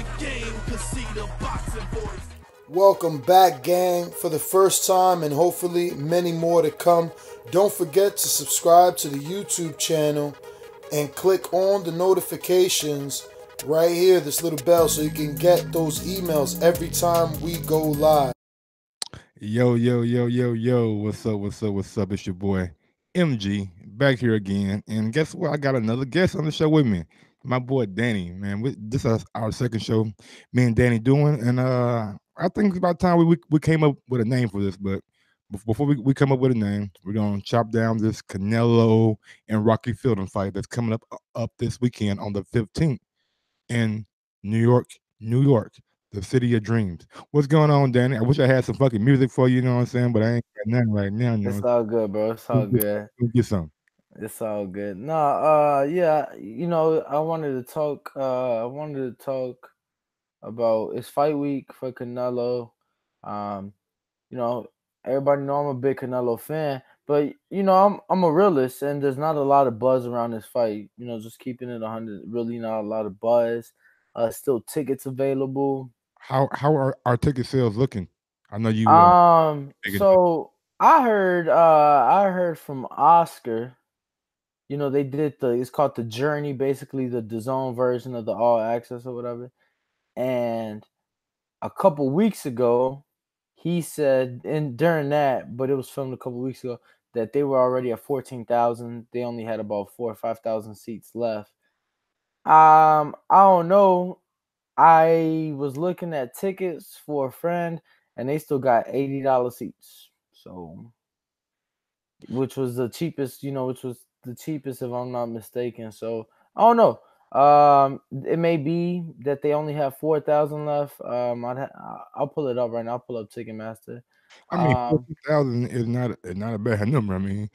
the game, cause see the boxing voice. Welcome back, gang, for the first time and hopefully many more to come. Don't forget to subscribe to the YouTube channel and click on the notifications right here, this little bell, so you can get those emails every time we go live. Yo, what's up? It's your boy MG back here again. And guess what? I got another guest on the show with me. My boy Danny, man. This is our second show me and Danny doing. And I think it's about time we came up with a name for this. But before we come up with a name, we're going to chop down this Canelo and Rocky Fielding fight that's coming up this weekend on the 15th in New York, the city of dreams. What's going on, Danny? I wish I had some fucking music for you, you know what I'm saying? But I ain't got nothing right now. You know? It's all good, bro. It's all good. We'll get some. It's all good. No, yeah, I wanted to talk about it's fight week for Canelo. Everybody know I'm a big Canelo fan, but I'm a realist, and there's not a lot of buzz around this fight. Just keeping it 100, really not a lot of buzz. Still tickets available. How are our ticket sales looking? I know you. So I heard from Oscar. They did it's called The Journey, basically the DAZN version of the All Access or whatever. And a couple weeks ago, he said, and during that, but it was filmed a couple weeks ago, that they were already at 14,000. They only had about 4,000 or 5,000 seats left. I don't know. I was looking at tickets for a friend, and they still got $80 seats. So, which was the cheapest, if I'm not mistaken. So I don't know. It may be that they only have 4,000 left. I'll pull it up right now. I'll pull up Ticketmaster. I mean, 14,000 is not a bad number. I mean,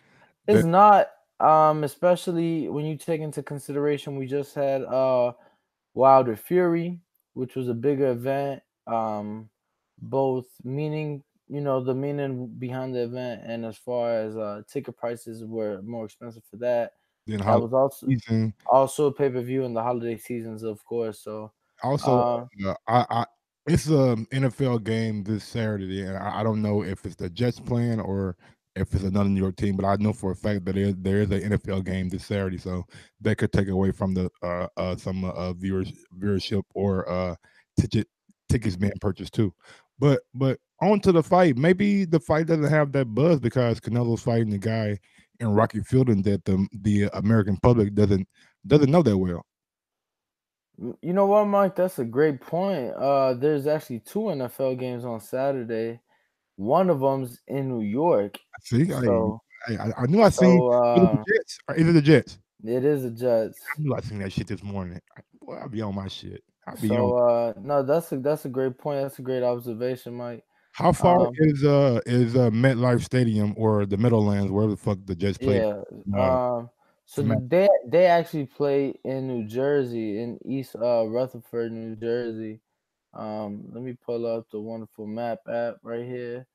it's not. Especially when you take into consideration we just had Wilder Fury, which was a bigger event. Both meaning. The meaning behind the event, and as far as ticket prices were more expensive for that. That was also a pay-per-view in the holiday seasons, of course. So also, it's an NFL game this Saturday, and I don't know if it's the Jets playing or if it's another New York team, but I know for a fact that there is an NFL game this Saturday, so that could take away from the some viewership or tickets being purchased too. But on to the fight. Maybe the fight doesn't have that buzz because Canelo's fighting the guy in Rocky Fielding that the American public doesn't know that well. You know what, Mike? That's a great point. There's actually 2 NFL games on Saturday. One of them's in New York. See, so, I knew I seen the Jets. Or is it the Jets? It is the Jets. I knew I seen that shit this morning. Boy, I'll be on my shit. No, that's a great point. That's a great observation, Mike. How far is MetLife Stadium or the Meadowlands, wherever the fuck the Jets play? Yeah. So they actually play in New Jersey, in East Rutherford, New Jersey. Let me pull up the wonderful map app right here.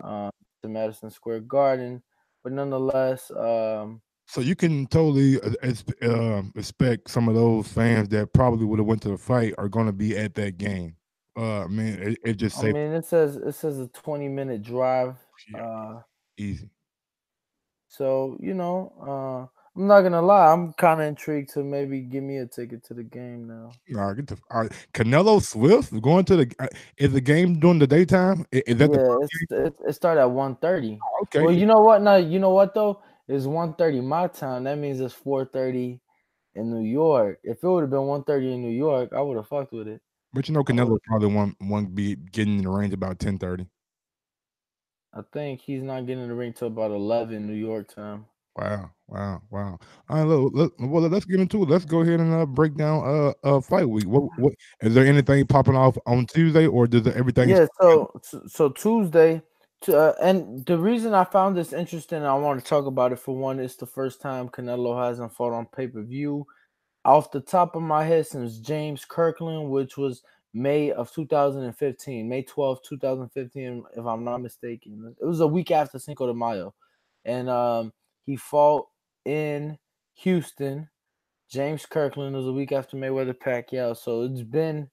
The Madison Square Garden, but nonetheless, so you can totally expect some of those fans that probably would have went to the fight are going to be at that game. Man, it just says. I mean, it says a 20-minute drive. Easy. So I'm not gonna lie, I'm kind of intrigued to maybe give me a ticket to the game now. All right, Canelo Swift going to the is the game during the daytime? Is that it started at 1:30. Okay. Well, you know what? No, you know what though? It's 1:30 my time. That means it's 4:30 in New York. If it would have been 1:30 in New York, I would have fucked with it. But Canelo probably won't be getting in the range about 10:30. I think he's not getting in the ring till about 11 New York time. Wow. All right, let's get into it. Let's go ahead and break down fight week. What is there anything popping off on Tuesday, or does everything? Yeah, so Tuesday, and the reason I found this interesting, I want to talk about it. For one, it's the first time Canelo hasn't fought on pay-per-view. Off the top of my head, since James Kirkland, which was May of 2015, May 12th, 2015, if I'm not mistaken. It was a week after Cinco de Mayo. And he fought in Houston. James Kirkland was a week after Mayweather Pacquiao. So it's been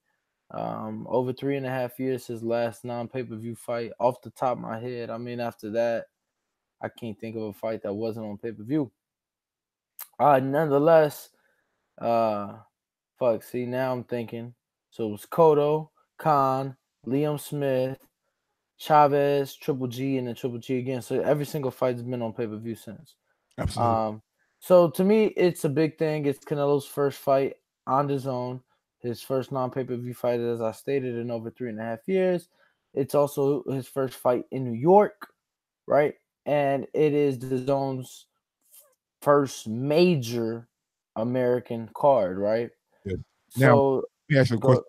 Over 3.5 years, his last non-pay-per-view fight. Off the top of my head, I mean, after that, I can't think of a fight that wasn't on pay-per-view. Nonetheless, uh, fuck. See, now I'm thinking. So it was Cotto, Khan, Liam Smith, Chavez, Triple G, and then Triple G again. So every single fight has been on pay-per-view since. Absolutely. So to me, it's a big thing. It's Canelo's first fight on his own, his first non-pay-per-view fight, as I stated, in over 3.5 years. It's also his first fight in New York, right? And it is the zone's first major American card, right? Yes. Now, So let me ask you a go question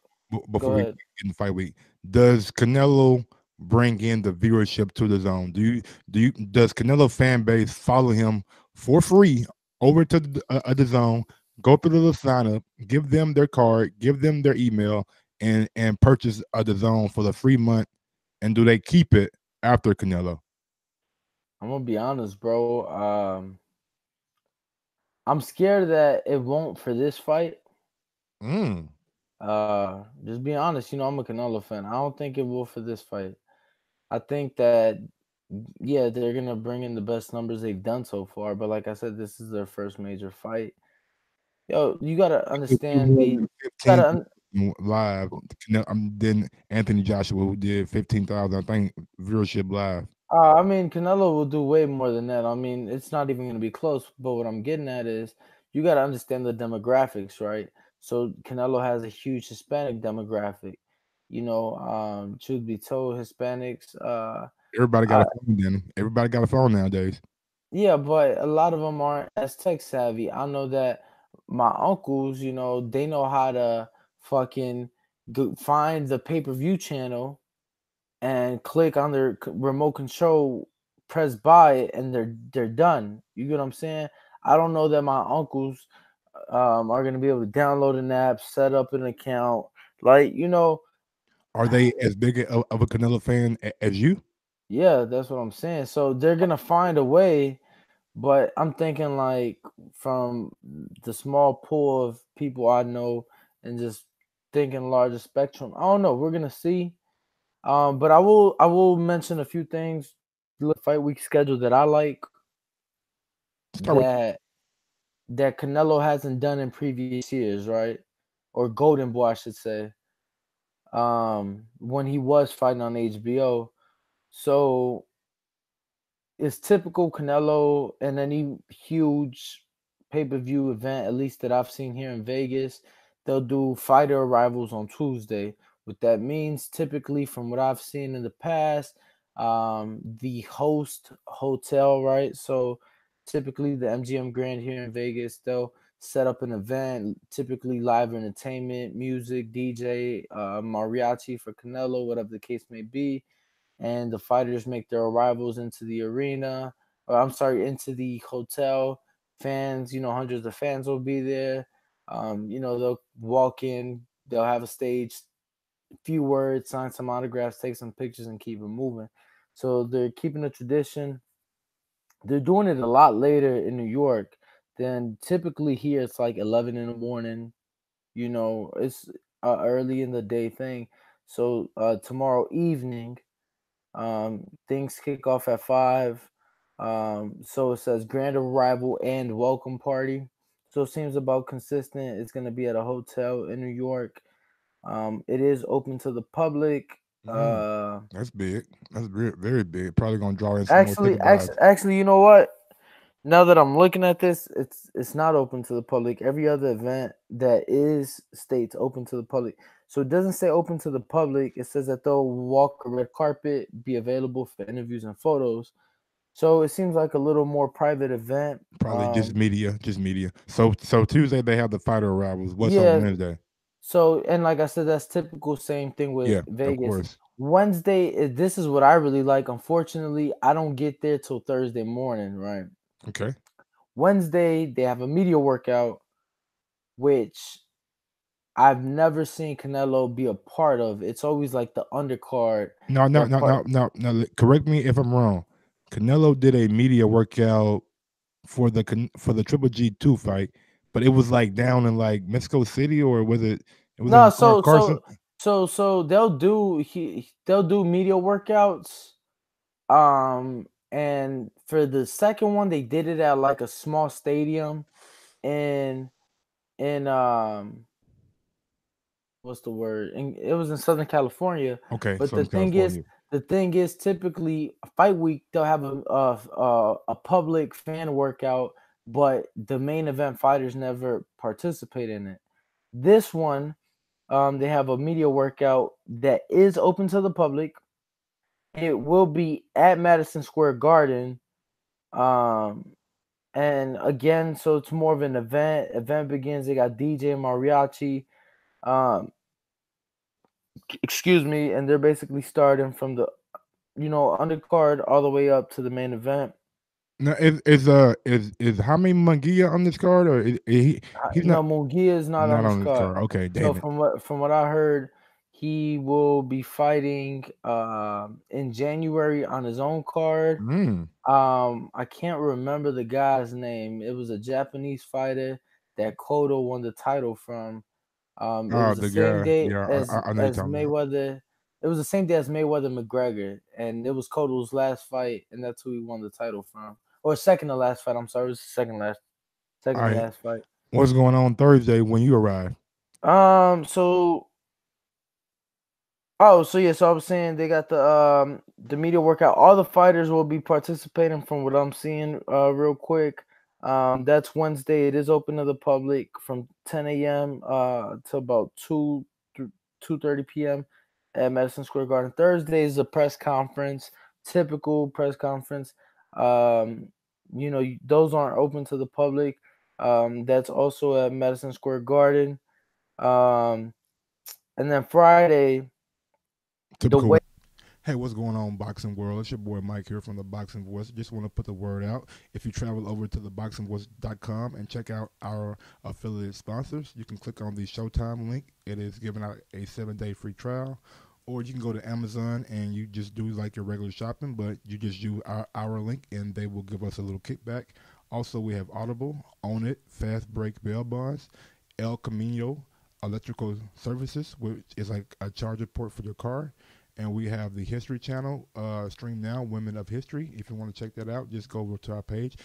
before go we ahead. get in fight week. Does Canelo bring in the viewership to the zone? Does Canelo fan base follow him for free over to the zone? Go through the little sign up, give them their card, give them their email, and purchase the zone for the free month. And do they keep it after Canelo? I'm gonna be honest, bro. I'm scared that it won't for this fight. Mm. Just being honest, I'm a Canelo fan. I don't think it will for this fight. I think that yeah, they're gonna bring in the best numbers they've done so far. But like I said, this is their first major fight. Yo, you gotta It understand more the. than You 15 gotta. live. Then Anthony Joshua, who did 15,000, I think, viewership live. I mean, Canelo will do way more than that. I mean, it's not even gonna be close. But what I'm getting at is, you gotta understand the demographics, right? So Canelo has a huge Hispanic demographic. Truth be told, Hispanics. Everybody got I a phone, then. Everybody got a phone nowadays. Yeah, but a lot of them aren't as tech savvy. I know that my uncles, they know how to fucking find the pay-per-view channel and click on their remote control, press buy it, and they're done. You get what I'm saying? I don't know that my uncles are gonna be able to download an app, set up an account, like Are they as big of a Canelo fan as you? yeah, that's what I'm saying. So they're gonna find a way. But I'm thinking like from the small pool of people I know and just thinking larger spectrum. I don't know. We're gonna see. But I will mention a few things. Look, fight week schedule that I like Start with that Canelo hasn't done in previous years, right? Or Golden Boy, I should say. When he was fighting on HBO. So it's typical Canelo and any huge pay-per-view event, at least that I've seen here in Vegas, they'll do fighter arrivals on Tuesday. What that means, typically, from what I've seen in the past, the host hotel, right? So typically the MGM Grand here in Vegas, they'll set up an event, typically live entertainment, music, DJ, mariachi for Canelo, whatever the case may be, and the fighters make their arrivals into the arena, or I'm sorry, into the hotel. Fans, hundreds of fans will be there. They'll walk in, they'll have a stage, a few words, sign some autographs, take some pictures, and keep it moving. So they're keeping the tradition. They're doing it a lot later in New York than typically here. It's like 11 in the morning. It's early in the day thing. So tomorrow evening, things kick off at 5. So it says grand arrival and welcome party. So it seems about consistent. It's going to be at a hotel in New York. It is open to the public. that's big. That's very, very big. Probably gonna draw in some more Actually, ticket buys. actually, you know what? Now that I'm looking at this, it's not open to the public. Every other event that is states open to the public. So it doesn't say open to the public. It says that they'll walk a red carpet, be available for interviews and photos. So it seems like a little more private event. Probably just media, just media. So Tuesday they have the fighter arrivals. What's on Yeah. Wednesday? So, and like I said, that's typical. Same thing with Yeah, of Vegas. course. Wednesday, this is what I really like. Unfortunately, I don't get there till Thursday morning, right? Okay. Wednesday, they have a media workout, which I've never seen Canelo be a part of. It's always like the undercard. No. Correct me if I'm wrong. Canelo did a media workout for the Triple G2 fight, but it was like down in like Mexico City, or was it? It was No, in so Carson. So they'll do media workouts. And for the second one, they did it at like a small stadium in in what's the word? It was in Southern California. Okay, But Southern California. the thing is, typically fight week they'll have a public fan workout, but the main event fighters never participate in it. This one, they have a media workout that is open to the public. It will be at Madison Square Garden. Um, and again, so it's more of an event. Event begins. They got DJ mariachi. Um, excuse me, and they're basically starting from the undercard all the way up to the main event. Now, is Jaime Munguia on this card, or he's No, not Munguia is not on not this on this card. card? Okay, So damn it. from what I heard, he will be fighting in January on his own card. Mm. I can't remember the guy's name. It was a Japanese fighter that Cotto won the title from. It Oh, was the the same guy. day Yeah, I know you're as talking about. Mayweather. It was the same day as Mayweather McGregor, and it was Cotto's last fight, and that's who he won the title from, or second to last fight. I'm sorry, it was All second to right, last fight. what's going on Thursday when you arrive? So Oh, so yeah, so I was saying they got the media workout. All the fighters will be participating from what I'm seeing real quick. That's Wednesday. It is open to the public from 10 a.m. To about 2:30 p.m. at Madison Square Garden. Thursday is a press conference, typical press conference. Those aren't open to the public. That's also at Madison Square Garden. Um, and then Friday, the Typical. way. Hey, what's going on, Boxing World? It's your boy Mike here from the Boxing Voice. Just want to put the word out. If you travel over to theboxingvoice.com and check out our affiliate sponsors, you can click on the Showtime link. It is giving out a 7-day free trial. Or you can go to Amazon and you just do like your regular shopping, but you just use our link and they will give us a little kickback. Also, we have Audible, Own It, Fast Break Bail Bonds, El Camino Electrical Services, which is like a charger port for your car. And we have the History Channel stream now, Women of History. If you want to check that out, just go over to our page.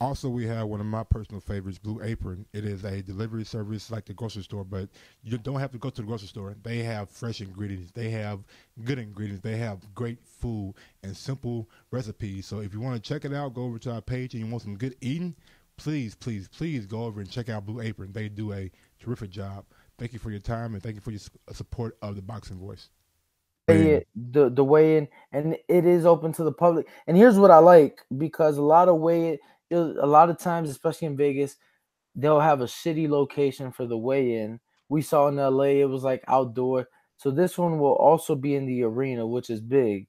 Also, we have one of my personal favorites, Blue Apron. It is a delivery service like the grocery store, but you don't have to go to the grocery store. They have fresh ingredients. They have good ingredients. They have great food and simple recipes. So if you want to check it out, go over to our page and you want some good eating, please, please, please go over and check out Blue Apron. They do a terrific job. Thank you for your time and thank you for your support of the Boxing Voice. The weigh in, and it is open to the public. And here's what I like, because a lot of times, especially in Vegas, they'll have a shitty location for the weigh in. We saw in LA it was like outdoor. So this one will also be in the arena, which is big.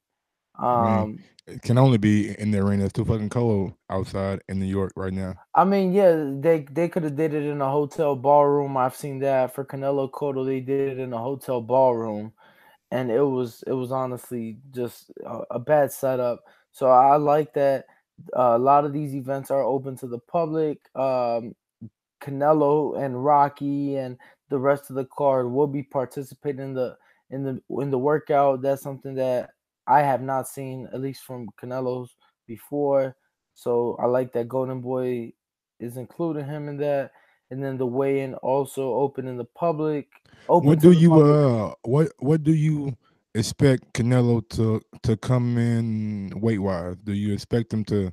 I mean, Um it can only be in the arena. It's too fucking cold outside in New York right now. I mean, yeah, they could have did it in a hotel ballroom. I've seen that for Canelo Cotto. They did it in a hotel ballroom, and it was honestly just a bad setup. So I like that a lot of these events are open to the public. Canelo and Rocky and the rest of the card will be participating in the workout. That's something that I have not seen, at least from Canelo's before. So I like that Golden Boy is including him in that. And then the weigh-in also open in the public, open What to do the you public. what do you expect Canelo to come in weight wise? Do you expect him to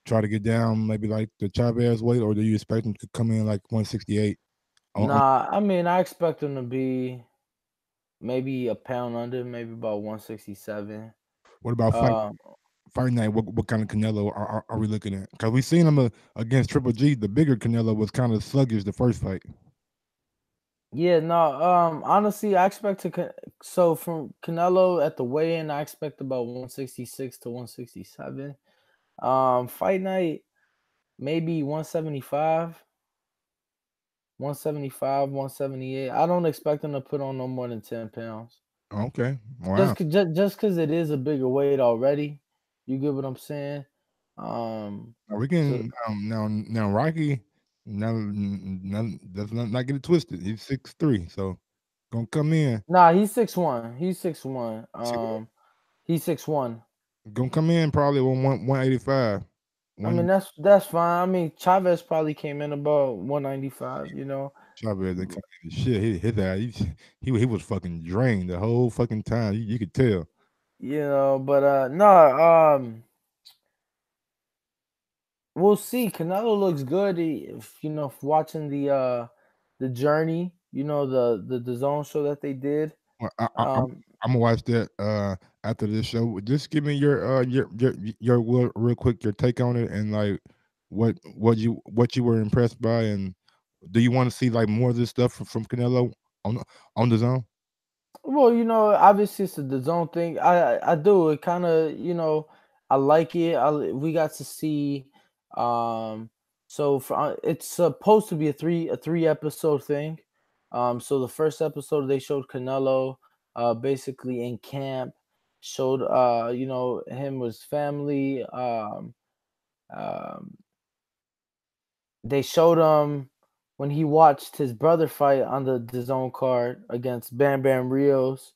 try to get down maybe like the Chavez weight, or do you expect him to come in like 168? Nah, I mean, I expect him to be maybe a pound under, maybe about 167. What about Um, fight night? What kind of Canelo are we looking at? Because we seen him against Triple G. The bigger Canelo was kind of sluggish the first fight. yeah, no, honestly, I expect so from Canelo at the weigh-in, I expect about 166 to 167. Fight night, maybe 175, 175, 178. I don't expect him to put on no more than 10 pounds. Okay, wow. Just because it is a bigger weight already. You get what I'm saying? Now we So can now Rocky now let's not get it twisted. He's 6'3", so Gonna come in. Nah, he's 6'1". He's 6'1". See what? He's 6'1". Gonna come in probably on 185. I mean, that's fine. I mean, Chavez probably came in about 195. You know. Chavez didn't come in. Shit, his ass, he was fucking drained the whole fucking time. You could tell. You know, but no, we'll see. Canelo looks good. If you know, if watching the journey, you know, the zone show that they did. Well, I'm gonna watch that after this show. Just give me your real quick your take on it and like what you were impressed by, and do you want to see like more of this stuff from Canelo on the zone? Well, you know, obviously it's the zone thing. I do. It kind of, you know, I like it. We got to see. Um, so it's supposed to be a three episode thing. So the first episode they showed Canelo, basically in camp. Showed you know, him with his family. Um, they showed him when he watched his brother fight on the zone card against Bam Bam Rios.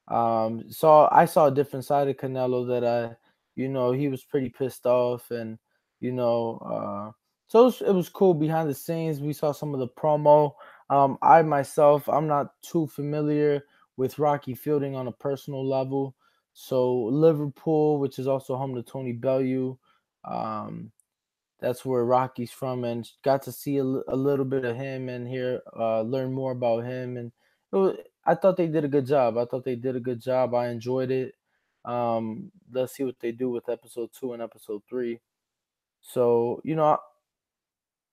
I saw a different side of Canelo that you know, he was pretty pissed off, and you know, so it was cool behind the scenes. We saw some of the promo. I myself, I'm not too familiar with Rocky Fielding on a personal level. So Liverpool, which is also home to Tony Bellew, um, that's where Rocky's from, and got to see a little bit of him and hear learn more about him. And I thought they did a good job. I enjoyed it. Let's see what they do with episode 2 and episode 3. So you know,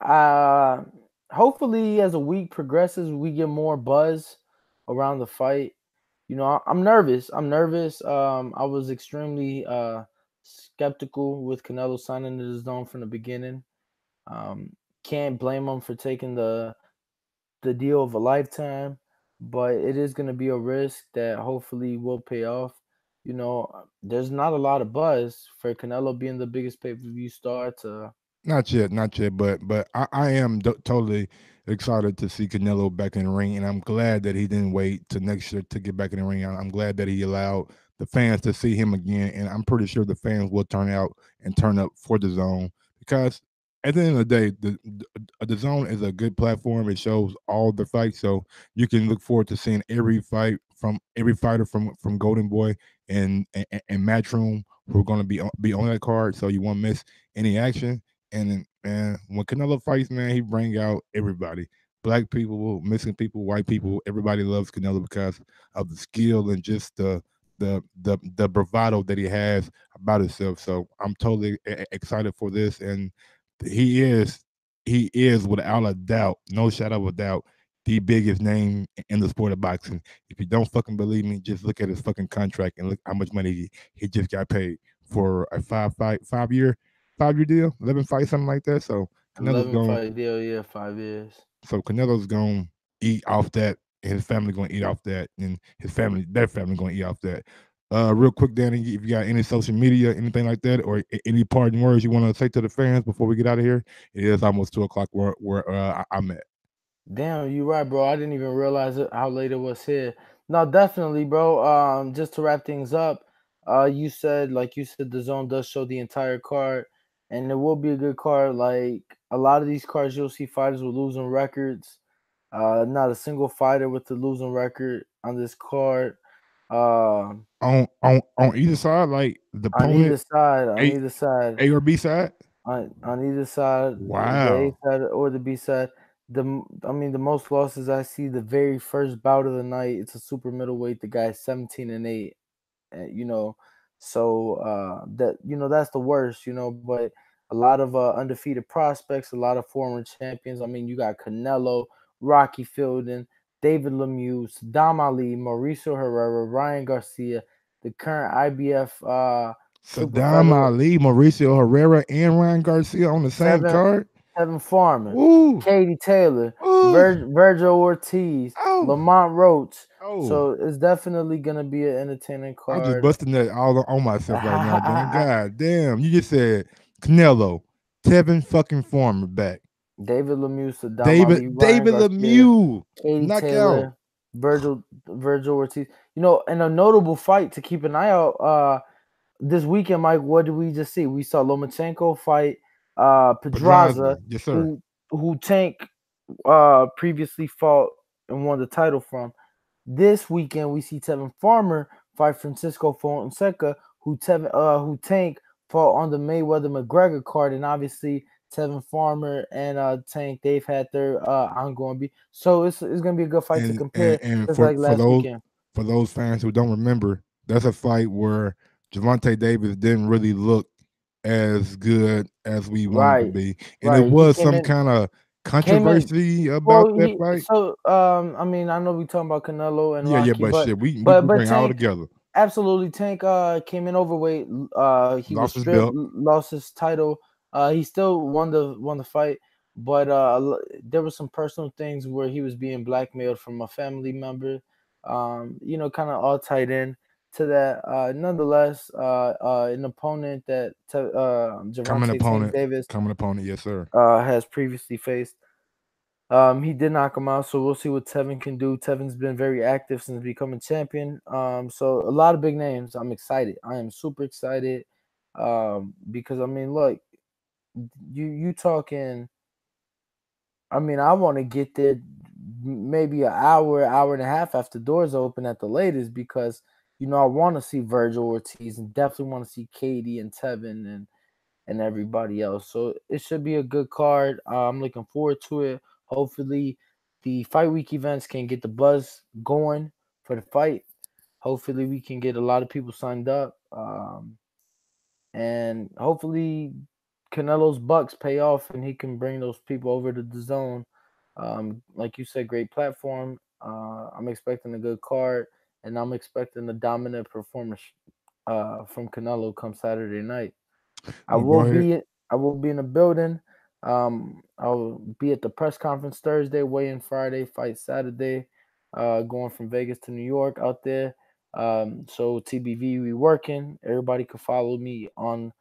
uh, hopefully as the week progresses, we get more buzz around the fight. You know, I'm nervous. I was extremely skeptical with Canelo signing to the zone from the beginning. Um, can't blame him for taking the deal of a lifetime, but it is going to be a risk that hopefully will pay off. You know, there's not a lot of buzz for Canelo being the biggest pay-per-view star to. Not yet, not yet, but I am totally excited to see Canelo back in the ring, and I'm glad that he didn't wait to next year to get back in the ring. I'm glad that he allowed the fans to see him again, and I'm pretty sure the fans will turn out and turn up for the zone because at the end of the day, the zone is a good platform. It shows all the fights, so you can look forward to seeing every fight from every fighter from Golden Boy and Matchroom who are going to be on that card, so you won't miss any action. And then, man, when Canelo fights, man, he bring out everybody. Black people, missing people, white people, everybody loves Canelo because of the skill and just the bravado that he has about himself. So I'm totally excited for this, and he is he is without a doubt, no shadow of a doubt, the biggest name in the sport of boxing. If you don't fucking believe me, just look at his fucking contract and look how much money he just got paid for a 5-year deal, 11 fights, something like that. So Canelo's 11 going. fight deal, yeah, 5 years. So Canelo's going to eat off that, and his family going to eat off that, and their family going to eat off that. Real quick, Danny, if you got any social media, anything like that, or any parting words you want to say to the fans before we get out of here, it is almost 2:00 where I'm at. Damn, you right, bro. I didn't even realize how late it was here. No, definitely, bro. Just to wrap things up, like you said, the zone does show the entire card, and it will be a good card. Like a lot of these cards, you'll see fighters with losing records. Not a single fighter with the losing record on this card. On either side, like the On either opponent, side, A or B side. on either side, the A Wow. side or the B side. I mean, the most losses I see, the very first bout of the night, it's a super middleweight. The guy's 17-8, you know, so that, you know, that's the worst, you know. But a lot of undefeated prospects, a lot of former champions. I mean, you got Canelo, Rocky Fielding, David Lemieux, Saddam Ali, Mauricio Herrera, Ryan Garcia, the current IBF super Saddam feather Ali, Mauricio Herrera, and Ryan Garcia on the same seven card. Kevin Farmer, Ooh, Katie Taylor, ooh, Virgil Ortiz, oh, Lamont Roach. oh. So it's definitely gonna be an entertaining I'm just card. busting that all on myself right now, Dan. God damn, you just said Canelo, Tevin fucking Farmer back. David Lemieux, Saddam David Ali, Ryan David Garcia, Lemieux Katie knockout. Taylor. Virgil Ortiz. You know, and a notable fight to keep an eye out this weekend, Mike. What did we just see? We saw Lomachenko fight Pedraza, Yes, sir. who Tank previously fought and won the title from. This weekend, we see Tevin Farmer fight Francisco Fonseca, who Tank fought on the Mayweather-McGregor card, and obviously Tevin Farmer and Tank, they've had their ongoing beef. So it's gonna be a good fight to compare, and just like last weekend. For those fans who don't remember, that's a fight where Gervonta Davis didn't really look as good as we wanted to be, and it was some kind of controversy about that fight. So I mean, I know we talking about Canelo and Rocky, but shit, we but bring Tank, all together. Absolutely, Tank came in overweight. He was stripped, lost his title. He still won the fight, but there were some personal things where he was being blackmailed from a family member. You know, kind of all tied in to that. Nonetheless, an opponent that Gervonta Tank Davis, yes sir, has previously faced. He did knock him out, so we'll see what Tevin can do. Tevin's been very active since becoming champion. So a lot of big names. I'm excited. I am super excited. Because I mean, look, you talking. I mean, I want to get there maybe an hour and a half after doors open at the latest, because you know I want to see Virgil Ortiz and definitely want to see Katie and Tevin and everybody else. So it should be a good card. I'm looking forward to it. Hopefully, the fight week events can get the buzz going for the fight. Hopefully, we can get a lot of people signed up. And hopefully, Canelo's bucks pay off and he can bring those people over to the zone. Like you said, great platform. I'm expecting a good card, and I'm expecting a dominant performance from Canelo come Saturday night. I will be in the building. I'll be at the press conference Thursday, weigh-in Friday, fight Saturday. Going from Vegas to New York out there. So TBV, we working. Everybody can follow me on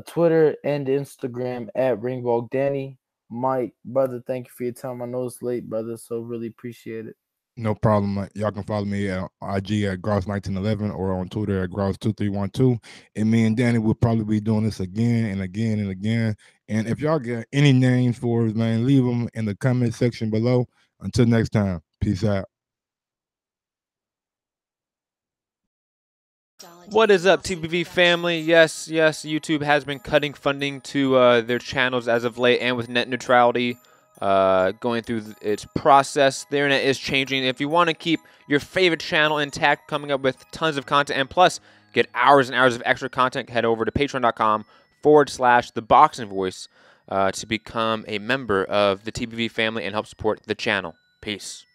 Twitter and Instagram at Ringwalk Danny. Mike, brother, thank you for your time. I know it's late, brother, so really appreciate it. No problem. Y'all can follow me at IG at Gross1911 or on Twitter at Gross2312. And me and Danny will probably be doing this again and again and again. And if y'all got any names for us, man, leave them in the comment section below. Until next time, peace out. What is up, TBV family? Yes, YouTube has been cutting funding to their channels as of late, and with net neutrality going through its process, the internet is changing. If you want to keep your favorite channel intact, coming up with tons of content, and plus get hours and hours of extra content, head over to patreon.com/ThaBoxingVoice to become a member of the TBV family and help support the channel. Peace.